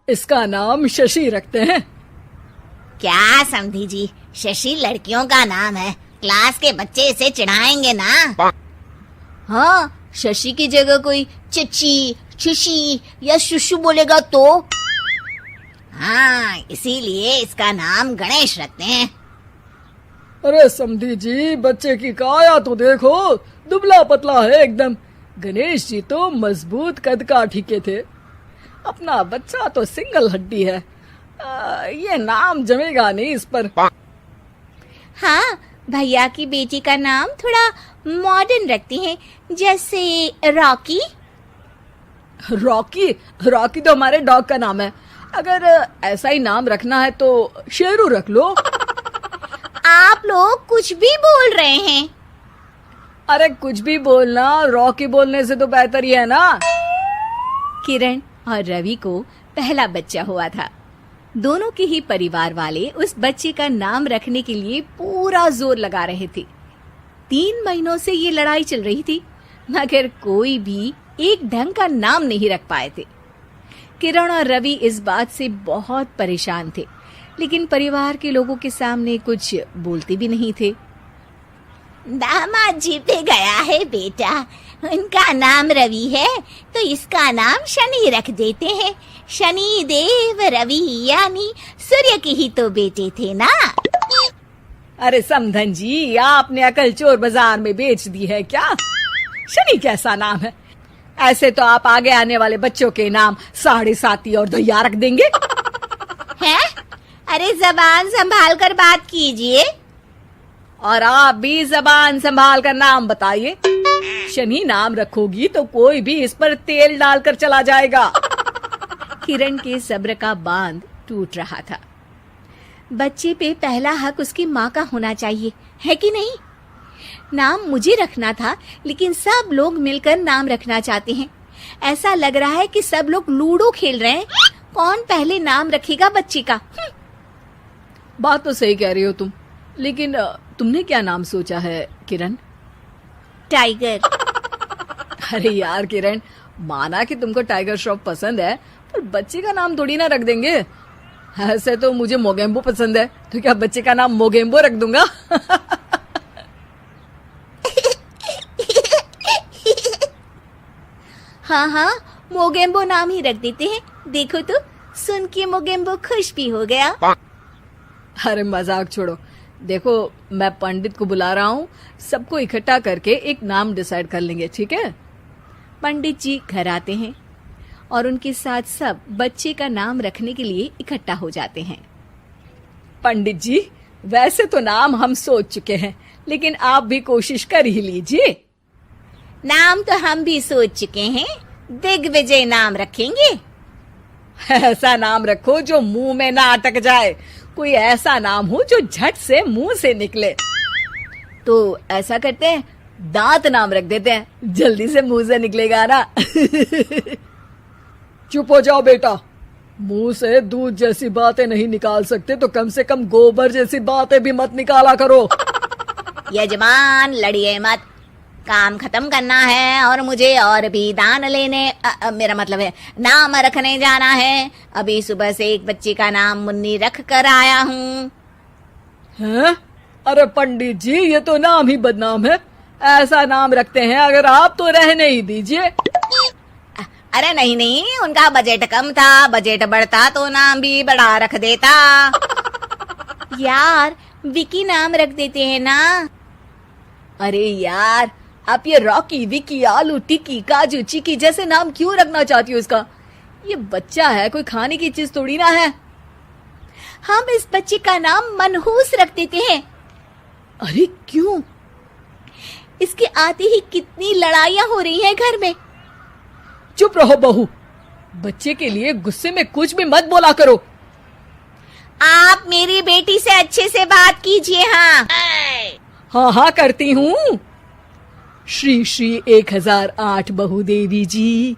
इसका नाम शशि रखते हैं। क्या समधी जी, शशि लड़कियों का नाम है, क्लास के बच्चे इसे चिढ़ाएंगे ना। हाँ, शशि की जगह कोई चची, शुशी या शुशु बोलेगा तो? हाँ, इसीलिए इसका नाम गणेश रखते हैं। अरे समधी जी, बच्चे की काया तो देखो, दुबला पतला है एकदम। गणेश जी तो मजबूत कद काठी के थे, अपना बच्चा तो सिंगल हड्डी है। ये नाम जमेगा नहीं इस पर। हाँ, भैया की बेटी का नाम थोड़ा मॉडर्न रखते हैं, जैसे रॉकी। रॉकी? रॉकी तो हमारे डॉग का नाम है। अगर ऐसा ही नाम रखना है तो शेरू रख लो। आप लोग कुछ भी बोल रहे हैं। अरे कुछ भी बोलना रॉकी बोलने से तो बेहतर ही है ना। किरण और रवि को पहला बच्चा हुआ था। दोनों के ही परिवार वाले उस बच्चे का नाम रखने के लिए पूरा जोर लगा रहे थे। 3 महीनों से ये लड़ाई चल रही थी, मगर कोई भी एक ढंग का नाम नहीं रख पाए थे। किरण और रवि इस बात से बहुत परेशान थे, लेकिन परिवार के लोगों के सामने कुछ बोलते भी नहीं थे। दामाद जी पे गया है बेटा, उनका नाम रवि है तो इसका नाम शनि रख देते हैं। शनि देव रवि, यानी सूर्य के ही तो बेटे थे ना। अरे समधन जी, आपने अकल चोर बाजार में बेच दी है क्या? शनि कैसा नाम है? ऐसे तो आप आगे आने वाले बच्चों के नाम साढ़े साती और दैया रख देंगे। हैं? अरे जबान संभाल कर बात कीजिए। और आप भी जबान संभाल कर नाम बताइए। शनि नाम रखोगी तो कोई भी इस पर तेल डालकर चला जाएगा। किरण के सब्र का बांध टूट रहा था। बच्चे पे पहला हक उसकी माँ का होना चाहिए, है कि नहीं? नाम मुझे रखना था, लेकिन सब लोग मिलकर नाम रखना चाहते हैं। ऐसा लग रहा है कि सब लोग लूडो खेल रहे हैं, कौन पहले नाम रखेगा बच्चे का। बात तो सही कह रही हो तुम, लेकिन तुमने क्या नाम सोचा है किरण? टाइगर। अरे यार किरण, माना कि तुमको टाइगर श्रॉफ पसंद है, पर बच्चे का नाम थोड़ी ना रख देंगे। ऐसे तो मुझे मोगेम्बो पसंद है, तो क्या बच्चे का नाम मोगेम्बो रख दूंगा? हाँ हाँ, मोगेम्बो नाम ही रख देते हैं। देखो तो, सुन के मोगेम्बो खुश भी हो गया। अरे मजाक छोड़ो, देखो मैं पंडित को बुला रहा हूँ, सबको इकट्ठा करके एक नाम डिसाइड कर लेंगे, ठीक है? पंडित जी घर आते हैं और उनके साथ सब बच्चे का नाम रखने के लिए इकट्ठा हो जाते हैं। पंडित जी, वैसे तो नाम हम सोच चुके हैं, लेकिन आप भी कोशिश कर ही लीजिए। नाम तो हम भी सोच चुके हैं, दिग्विजय नाम रखेंगे। ऐसा नाम रखो जो मुंह में ना अटक जाए, कोई ऐसा नाम हो जो झट से मुंह से निकले। तो ऐसा करते हैं, दांत नाम रख देते हैं, जल्दी से मुंह से निकलेगा ना। चुप हो जाओ बेटा, मुंह से दूध जैसी बातें नहीं निकाल सकते तो कम से कम गोबर जैसी बातें भी मत निकाला करो। यजमान लड़िए मत, काम खत्म करना है और मुझे और भी दान लेने मेरा मतलब है नाम रखने जाना है। अभी सुबह से एक बच्चे का नाम मुन्नी रख कर आया हूँ। हैं? अरे पंडित जी, ये तो नाम ही बदनाम है। ऐसा नाम रखते हैं अगर आप तो रहने ही दीजिए। अरे नहीं नहीं, उनका बजट कम था, बजट बढ़ता तो नाम भी बड़ा रख देता। यार विकी नाम रख देते हैं ना। अरे यार, आप ये रॉकी, विकी, आलू टिक्की, काजू चिकी जैसे नाम क्यों रखना चाहती हो इसका? ये बच्चा है, कोई खाने की चीज थोड़ी ना है। हम इस बच्चे का नाम मनहूस रख देते हैं। अरे क्यों? इसके आते ही कितनी लड़ाइयां हो रही हैं घर में। चुप रहो बहू, बच्चे के लिए गुस्से में कुछ भी मत बोला करो। आप मेरी बेटी से अच्छे से बात कीजिए। हाँ हाँ करती हूँ। श्री श्री 1008 बहु देवी जी,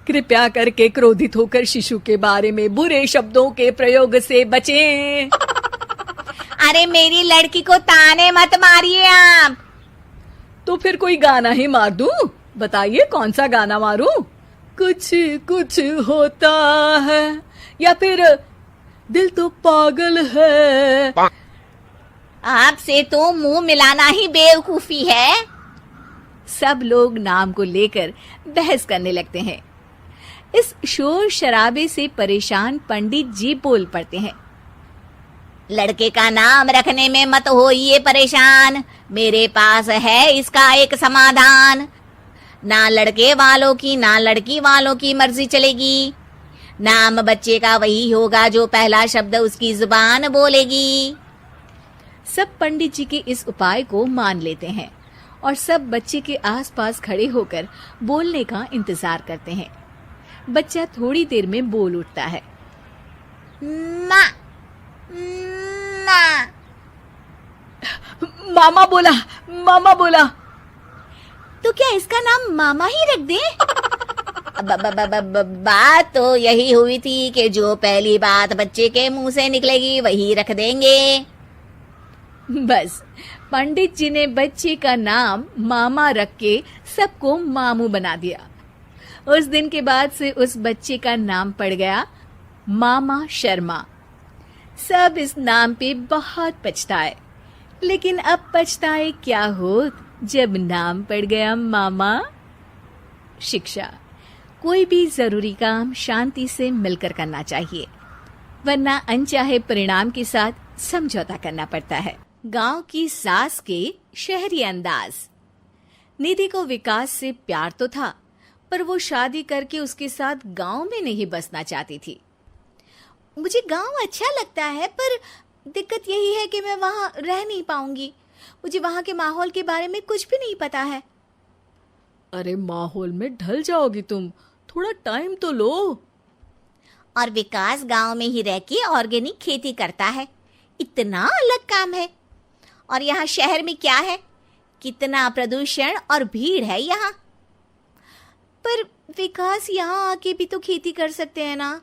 कृपया करके क्रोधित होकर शिशु के बारे में बुरे शब्दों के प्रयोग से बचें। अरे मेरी लड़की को ताने मत मारिए आप। तो फिर कोई गाना ही मार दूं? बताइए कौन सा गाना मारूं? कुछ कुछ होता है या फिर दिल तो पागल है? आपसे तो मुंह मिलाना ही बेवकूफी है। सब लोग नाम को लेकर बहस करने लगते हैं। इस शोर शराबे से परेशान पंडित जी बोल पड़ते हैं। लड़के का नाम रखने में मत होइए परेशान, मेरे पास है इसका एक समाधान। ना लड़के वालों की ना लड़की वालों की मर्जी चलेगी। नाम बच्चे का वही होगा जो पहला शब्द उसकी जुबान बोलेगी। सब पंडित जी के इस उपाय को मान लेते हैं और सब बच्चे के आसपास खड़े होकर बोलने का इंतजार करते हैं। बच्चा थोड़ी देर में बोल उठता है। माँ, माँ। मामा बोला, मामा बोला। तो क्या इसका नाम मामा ही रख दे? बात तो यही हुई थी कि जो पहली बात बच्चे के मुंह से निकलेगी वही रख देंगे। बस पंडित जी ने बच्चे का नाम मामा रख के सबको मामू बना दिया। उस दिन के बाद से उस बच्चे का नाम पड़ गया मामा शर्मा। सब इस नाम पे बहुत पछताए, लेकिन अब पछताए क्या होत जब नाम पड़ गया मामा। शिक्षा, कोई भी जरूरी काम शांति से मिलकर करना चाहिए, वरना अनचाहे परिणाम के साथ समझौता करना पड़ता है। गांव की सास के शहरी अंदाज। निधि को विकास से प्यार तो था, पर वो शादी करके उसके साथ गांव में नहीं बसना चाहती थी। मुझे गांव अच्छा लगता है, पर दिक्कत यही है कि मैं वहां रह नहीं पाऊंगी। मुझे वहां के माहौल के बारे में कुछ भी नहीं पता है। अरे माहौल में ढल जाओगी तुम, थोड़ा टाइम तो लो। और विकास गांव में ही रह के ऑर्गेनिक खेती करता है, इतना अलग काम है। और यहाँ शहर में क्या है, कितना प्रदूषण और भीड़ है यहाँ। पर विकास यहाँ आके भी तो खेती कर सकते हैं ना।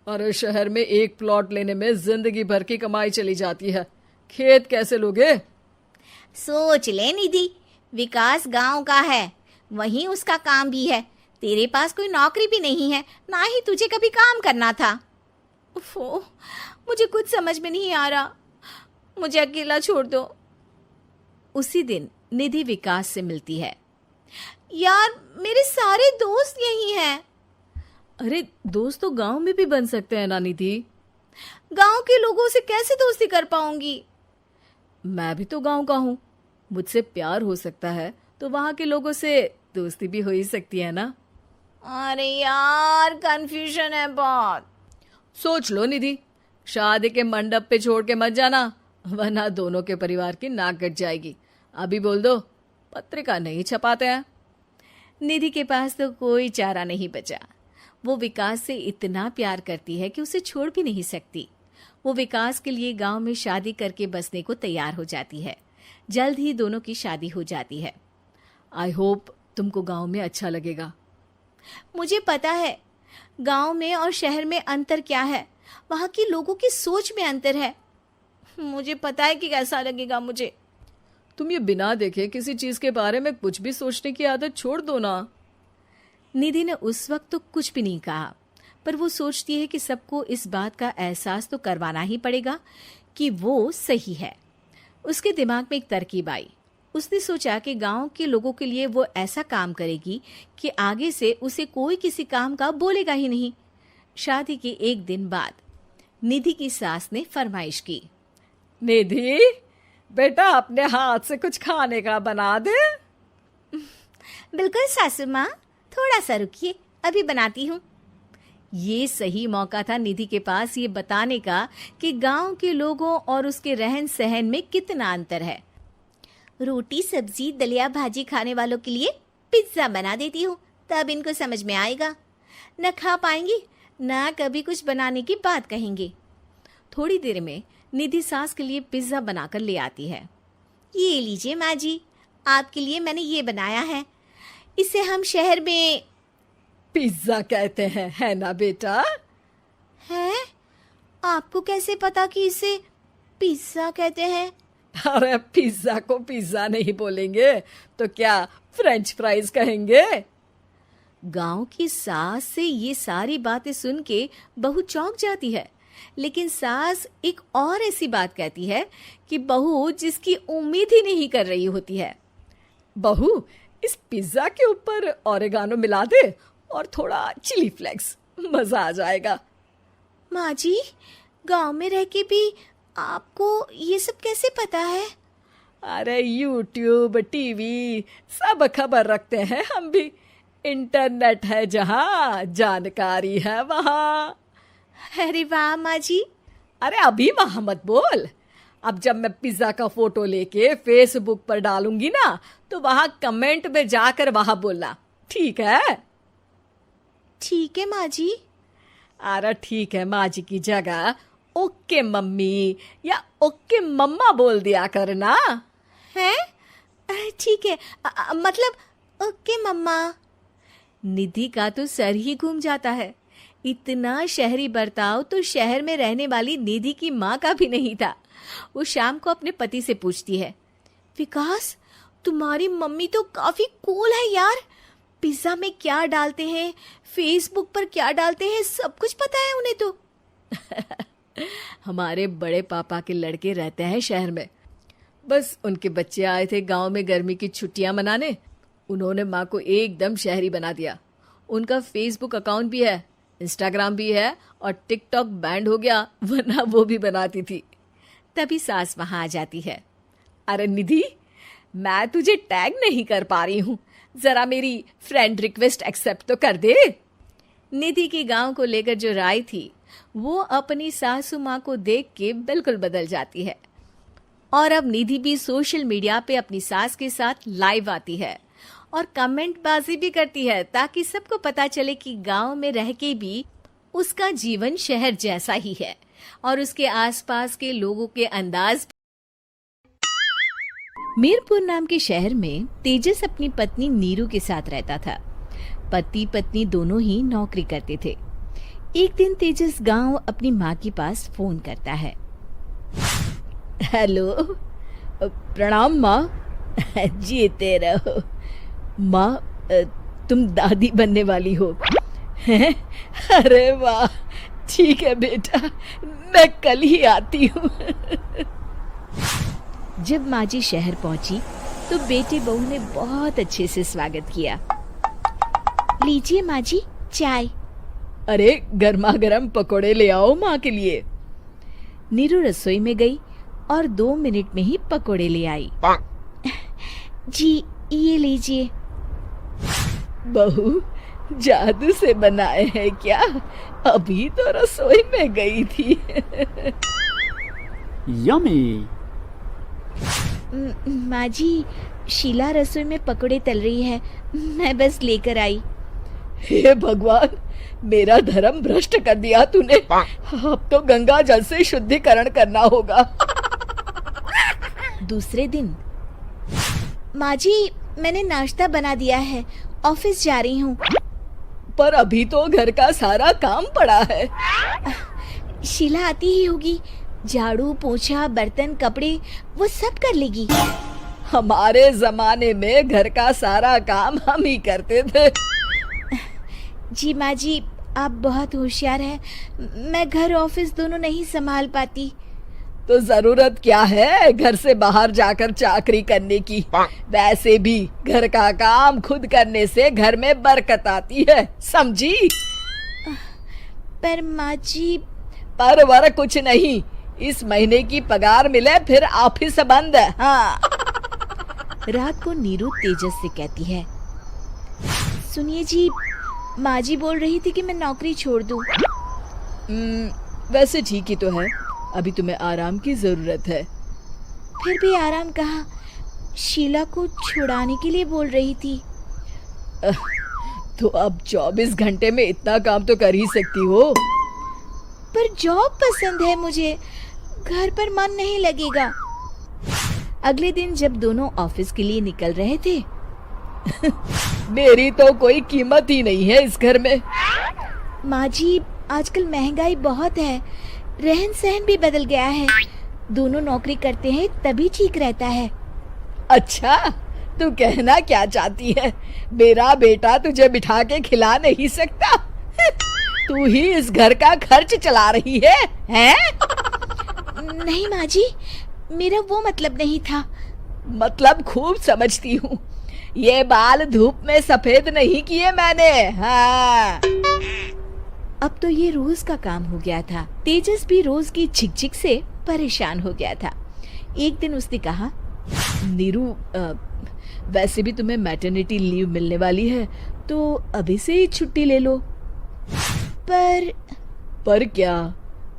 अरे शहर में एक प्लॉट लेने में जिंदगी भर की कमाई चली जाती है, खेत कैसे लोगे? सोच ले निधि, विकास गांव का है, वहीं उसका काम भी है। तेरे पास कोई नौकरी भी नहीं है, ना ही तुझे कभी काम करना था। उफ़ो, मुझे कुछ समझ में नहीं आ रहा, मुझे अकेला छोड़ दो। उसी दिन निधि विकास से मिलती है। यार, मेरे सारे दोस्त यही हैं। अरे दोस्त तो गांव में भी बन सकते हैं ना निधि। गांव के लोगों से कैसे दोस्ती कर पाऊंगी? मैं भी तो गांव का हूँ, मुझसे प्यार हो सकता है तो वहां के लोगों से दोस्ती भी हो ही सकती है ना। अरे यार, कंफ्यूजन है बहुत। सोच लो निधि, शादी के मंडप पे छोड़ के मत जाना, वरना दोनों के परिवार की नाक कट जाएगी। अभी बोल दो, पत्रिका नहीं छपाते हैं। निधि के पास तो कोई चारा नहीं बचा। वो विकास से इतना प्यार करती है कि उसे छोड़ भी नहीं सकती। वो विकास के लिए गांव में शादी करके बसने को तैयार हो जाती है। जल्द ही दोनों की शादी हो जाती है। आई होप तुमको गांव में अच्छा लगेगा। मुझे पता है गांव में और शहर में अंतर क्या है, वहां के लोगों की सोच में अंतर है। मुझे पता है कि कैसा लगेगा मुझे। तुम ये बिना देखे किसी चीज के बारे में कुछ भी सोचने की आदत छोड़ दो ना। निधि ने उस वक्त तो कुछ भी नहीं कहा, पर वो सोचती है कि सबको इस बात का एहसास तो करवाना ही पड़ेगा कि वो सही है। उसके दिमाग में एक तरकीब आई। उसने सोचा कि गांव के लोगों के लिए वो ऐसा काम करेगी कि आगे से उसे कोई किसी काम का बोलेगा ही नहीं। शादी के एक दिन बाद निधि की सास ने फरमाइश की। निधि, बेटा अपने हाथ से कुछ खाने का बना दे। बिल्कुल सासू माँ, थोड़ा सा रुकिए, अभी बनाती हूँ। ये सही मौका था निधि के पास ये बताने का कि गांव के लोगों और उसके रहन सहन में कितना अंतर है। रोटी सब्जी दलिया भाजी खाने वालों के लिए पिज्जा बना देती हूँ, तब इनको समझ में आएगा। न खा पाएंगी, न कभी कुछ बनाने की बात कहेंगे। थोड़ी देर में निधि सास के लिए पिज्जा बनाकर ले आती है। ये लीजिए माँ जी, आपके लिए मैंने ये बनाया है। इसे हम शहर में पिज्जा कहते हैं, है ना बेटा? है? आपको कैसे पता कि इसे पिज्जा कहते हैं? अरे पिज्जा को पिज्जा नहीं बोलेंगे तो क्या फ्रेंच फ्राइज कहेंगे? गांव की सास से ये सारी बातें सुन के बहू चौंक जाती है, लेकिन सास एक और ऐसी बात कहती है कि बहू जिसकी उम्मीद ही नहीं कर रही होती है। बहू, इस पिज्जा के ऊपर ओरेगानो मिला दे और थोड़ा चिली फ्लेक्स, मजा आ जाएगा। माँ जी, गांव में रह के भी आपको ये सब कैसे पता है? अरे यूट्यूब, टीवी सब खबर रखते हैं हम भी। इंटरनेट है जहाँ, जानकारी है वहाँ। अरे वाह माँ जी। अरे अभी वहाँ मत बोल। अब जब मैं पिज्जा का फोटो लेके फेसबुक पर डालूंगी ना, तो वहाँ कमेंट में जाकर वहाँ बोलना, ठीक है? ठीक है माँ जी। अरे ठीक है माँ जी की जगह ओके मम्मी या ओके मम्मा बोल दिया करना। है? ठीक है, मतलब ओके मम्मा। निधि का तो सर ही घूम जाता है। इतना शहरी बर्ताव तो शहर में रहने वाली निधि की माँ का भी नहीं था। वो शाम को अपने पति से पूछती है, विकास, तुम्हारी मम्मी तो काफी कूल है यार। पिज्जा में क्या डालते हैं, फेसबुक पर क्या डालते हैं, सब कुछ पता है उन्हें तो। हमारे बड़े पापा के लड़के रहते हैं शहर में। बस उनके बच्चे आए थे गांव में गर्मी की छुट्टियां मनाने। उन्होंने माँ को एकदम शहरी बना दिया। उनका फेसबुक अकाउंट भी है, इंस्टाग्राम भी है और टिकटॉक बैंड हो गया, वरना वो भी बनाती थी। तभी सास वहां आ जाती है। अरे निधि, मैं तुझे टैग नहीं कर पा रही हूँ, जरा मेरी फ्रेंड रिक्वेस्ट एक्सेप्ट तो कर दे। निधि की गांव को लेकर जो राय थी वो अपनी सासू माँ को देख के बिल्कुल बदल जाती है। और अब निधि भी सोशल मीडिया पे अपनी सास के साथ लाइव आती है और कमेंट बाजी भी करती है, ताकि सबको पता चले कि गांव में रह के भी उसका जीवन शहर जैसा ही है और उसके आसपास के लोगों के अंदाज। मीरपुर नाम के शहर में तेजस अपनी पत्नी नीरू के साथ रहता था। पति पत्नी दोनों ही नौकरी करते थे। एक दिन तेजस गांव अपनी माँ के पास फोन करता है। हेलो, प्रणाम माँ। जीते रहो माँ, तुम दादी बनने वाली हो हैं? अरे वाह, ठीक है बेटा, मैं कल ही आती हूँ। जब माँ जी शहर पहुंची तो बेटे बहू ने बहुत अच्छे से स्वागत किया। लीजिए माँ जी चाय। अरे गर्मा गर्म पकोड़े ले आओ माँ के लिए। नीरू रसोई में गई और 2 मिनट में ही पकोड़े ले आई। जी ये लीजिए। बहू जादू से बनाए हैं क्या? अभी तो रसोई में गई थी। यम्मी। माँ जी, शीला रसोई में पकोड़े तल रही है, मैं बस लेकर आई। हे भगवान, मेरा धर्म भ्रष्ट कर दिया तूने। अब तो गंगा जल से शुद्धिकरण करना होगा। दूसरे दिन, माँ जी मैंने नाश्ता बना दिया है, ऑफिस जा रही हूँ। पर अभी तो घर का सारा काम पड़ा है। शीला आती ही होगी, झाड़ू पोछा बर्तन कपड़े वो सब कर लेगी। हमारे जमाने में घर का सारा काम हम ही करते थे। जी माँ जी, आप बहुत होशियार हैं, मैं घर ऑफिस दोनों नहीं संभाल पाती। तो जरूरत क्या है घर से बाहर जाकर चाकरी करने की? वैसे भी घर का काम खुद करने से घर में बरकत आती है, समझी? पर माँ जी। पर वर कुछ नहीं, इस महीने की पगार मिले फिर ऑफिस बंद है। हाँ। रात को नीरू तेजस से कहती है, सुनिए जी, माँ जी बोल रही थी कि मैं नौकरी छोड़ दूं। वैसे ठीक ही तो है, अभी तुम्हें आराम की जरूरत है। फिर भी आराम कहाँ, शीला को छुड़ाने के लिए बोल रही थी। तो अब 24 घंटे में इतना काम तो कर ही सकती हो। पर जॉब पसंद है मुझे, घर पर मन नहीं लगेगा। अगले दिन जब दोनों ऑफिस के लिए निकल रहे थे, मेरी तो कोई कीमत ही नहीं है इस घर में। माँ जी, आजकल महंगाई बहुत है, रहन सहन भी बदल गया है। दोनों नौकरी करते हैं तभी ठीक रहता है। अच्छा, तू कहना क्या चाहती है? मेरा बेटा तुझे बिठा के खिला नहीं सकता? तू ही इस घर का खर्च चला रही है, हैं? नहीं माँ जी, मेरा वो मतलब नहीं था। मतलब खूब समझती हूँ। ये बाल धूप में सफेद नहीं किए मैंने। हाँ। अब तो ये रोज का काम हो गया था। तेजस भी रोज की झिकझिक से परेशान हो गया था। एक दिन उसने कहा, नीरू, वैसे भी तुम्हें मैटरनिटी लीव मिलने वाली है, तो अभी से ही छुट्टी ले लो। पर क्या?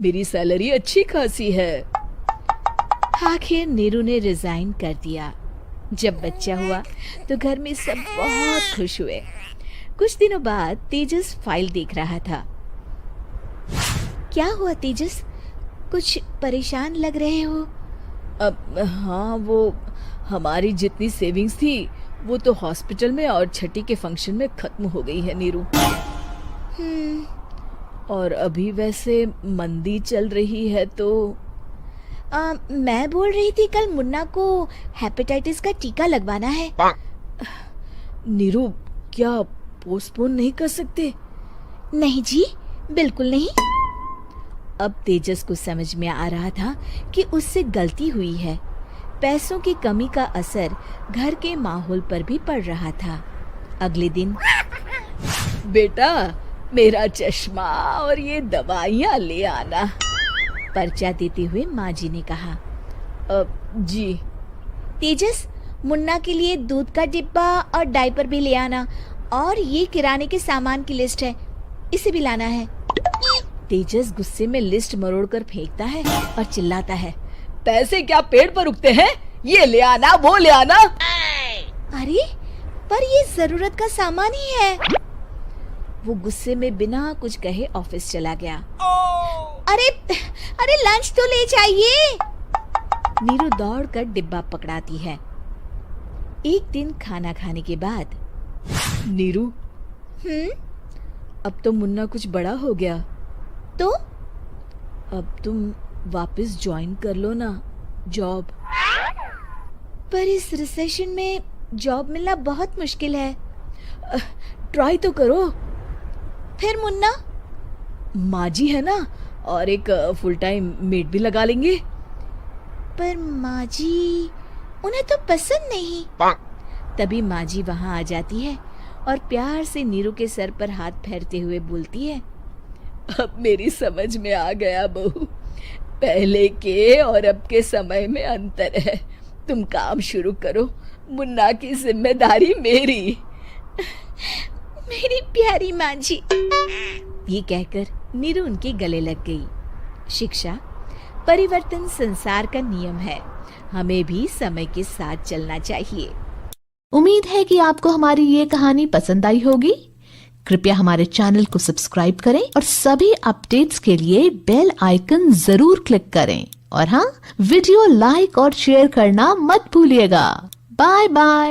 मेरी सैलरी अच्छी खासी है। आखिर नीरू ने रिजाइन कर दिया। जब बच्चा हुआ तो घर में सब बहुत खुश हुए। कुछ दिनों बाद तेजस फाइल देख रहा था। क्या हुआ तेजस, कुछ परेशान लग रहे हो? हाँ, वो हमारी जितनी सेविंग्स थी वो तो हॉस्पिटल में और छठी के फंक्शन में खत्म हो गई है नीरू। और अभी वैसे मंदी चल रही है तो मैं बोल रही थी कल मुन्ना को हेपेटाइटिस का टीका लगवाना है। नीरू, क्या पोस्टपोन नहीं कर सकते? नहीं जी, बिल्कुल नहीं। अब तेजस को समझ में आ रहा था कि उससे गलती हुई है। पैसों की कमी का असर घर के माहौल पर भी पड़ रहा था। अगले दिन, बेटा, मेरा चश्मा और ये दवाइयाँ ले आना, पर्चा देते हुए माँ जी ने कहा। जी। तेजस, मुन्ना के लिए दूध का डिब्बा और डायपर भी ले आना, और ये किराने के सामान की लिस्ट है, इसे भी लाना है। तेजस गुस्से में लिस्ट मरोड़कर फेंकता है और चिल्लाता है, पैसे क्या पेड़ पर उगते हैं? ये ले आना, वो ले आना। अरे, पर ये जरूरत का सामान ही है। वो गुस्से में बिना कुछ कहे ऑफिस चला गया। अरे लंच तो ले जाइए। नीरू दौड़कर डिब्बा पकड़ाती है। एक दिन खाना खाने के बाद, नीरू, अब तो मुन्ना कुछ बड़ा हो गया, तो अब तुम वापस ज्वाइन कर लो ना जॉब। पर इस रिसेशन में जॉब मिलना बहुत मुश्किल है। ट्राई तो करो। फिर मुन्ना? माँ जी है ना, और एक फुल टाइम मेड भी लगा लेंगे। पर माँ जी, उन्हें तो पसंद नहीं। तभी माँ जी वहाँ आ जाती है और प्यार से नीरू के सर पर हाथ फेरते हुए बोलती है, अब मेरी समझ में आ गया बहू, पहले के और अब के समय में अंतर है। तुम काम शुरू करो, मुन्ना की जिम्मेदारी मेरी। मेरी प्यारी माँ जी। ये कहकर नीरू उनके गले लग गई। शिक्षा, परिवर्तन संसार का नियम है। हमें भी समय के साथ चलना चाहिए। उम्मीद है कि आपको हमारी ये कहानी पसंद आई होगी। कृपया हमारे चैनल को सब्सक्राइब करें और सभी अपडेट्स के लिए बेल आइकन जरूर क्लिक करें। और हाँ, वीडियो लाइक और शेयर करना मत भूलिएगा। Bye bye.